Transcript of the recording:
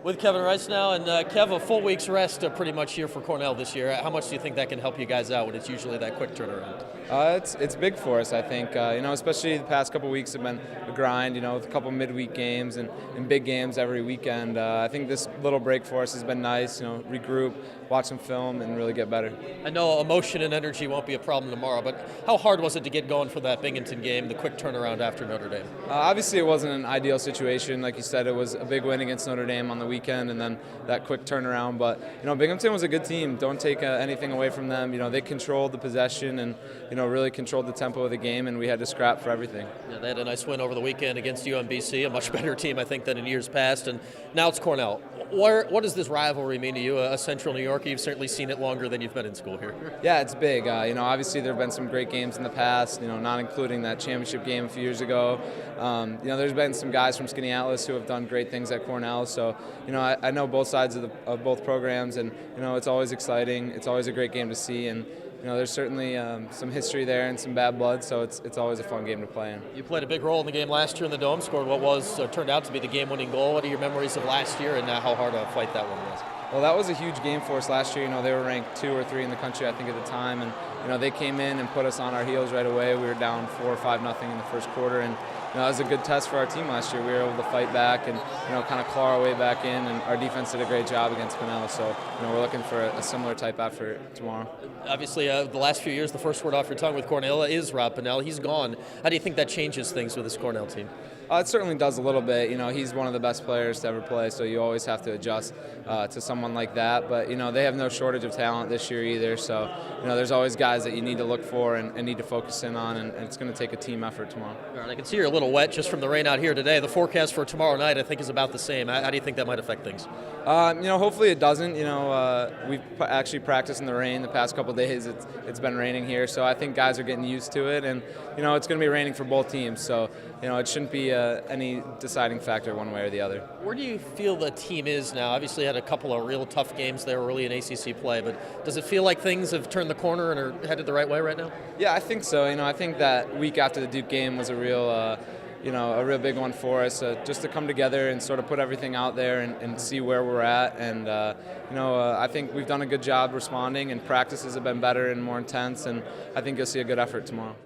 With Kevin Rice now, and Kev, a full week's rest pretty much here for Cornell this year. How much do you think that can help you guys out when it's usually that quick turnaround? It's big for us, I think. Especially the past couple weeks have been a grind. With a couple midweek games and big games every weekend. I think this little break for us has been nice. Regroup, watch some film, and really get better. I know emotion and energy won't be a problem tomorrow, but how hard was it to get going for that Binghamton game, the quick turnaround after Notre Dame? Obviously, it wasn't an ideal situation. Like you said, it was a big win against Notre Dame on the weekend, and then that quick turnaround. But Binghamton was a good team. Don't take anything away from them. They controlled the possession and really controlled the tempo of the game, and we had to scrap for everything. Yeah, they had a nice win over the weekend against UMBC, a much better team I think than in years past, and now it's Cornell. What does this rivalry mean to you, a Central New Yorker? You've certainly seen it longer than you've been in school here. Yeah, it's big. Obviously there have been some great games in the past. Not including that championship game a few years ago. There's been some guys from Skinny Atlas who have done great things at Cornell. So I know both sides of both programs, and it's always exciting. It's always a great game to see, and there's certainly some history there and some bad blood, so it's always a fun game to play in. You played a big role in the game last year in the Dome, scored what turned out to be the game-winning goal. What are your memories of last year and how hard a fight that one was? Well, that was a huge game for us last year. They were ranked 2 or 3 in the country, I think, at the time, and they came in and put us on our heels right away. We were down 4 or 5-0 in the first quarter, and that was a good test for our team last year. We were able to fight back and kind of claw our way back in, and our defense did a great job against Cornell. So we're looking for a similar type effort tomorrow. Obviously, the last few years, the first word off your tongue with Cornell is Rob Pennell. He's gone. How do you think that changes things with this Cornell team? It certainly does a little bit. He's one of the best players to ever play, so you always have to adjust to someone like that. But they have no shortage of talent this year either. So there's always guys that you need to look for and need to focus in on, and it's going to take a team effort tomorrow. All right, I can see you're a little wet just from the rain out here today. The forecast for tomorrow night, I think, is about the same. How do you think that might affect things? Hopefully it doesn't. We've actually practiced in the rain the past couple of days. It's been raining here, so I think guys are getting used to it, and it's going to be raining for both teams. So it shouldn't be any deciding factor one way or the other. Where do you feel the team is now? Obviously had a couple of real tough games there early in ACC play, but does it feel like things have turned the corner and are headed the right way right now? Yeah, I think so. I think that week after the Duke game was a real big one for us, just to come together and sort of put everything out there and see where we're at. And I think we've done a good job responding, and practices have been better and more intense, and I think you'll see a good effort tomorrow.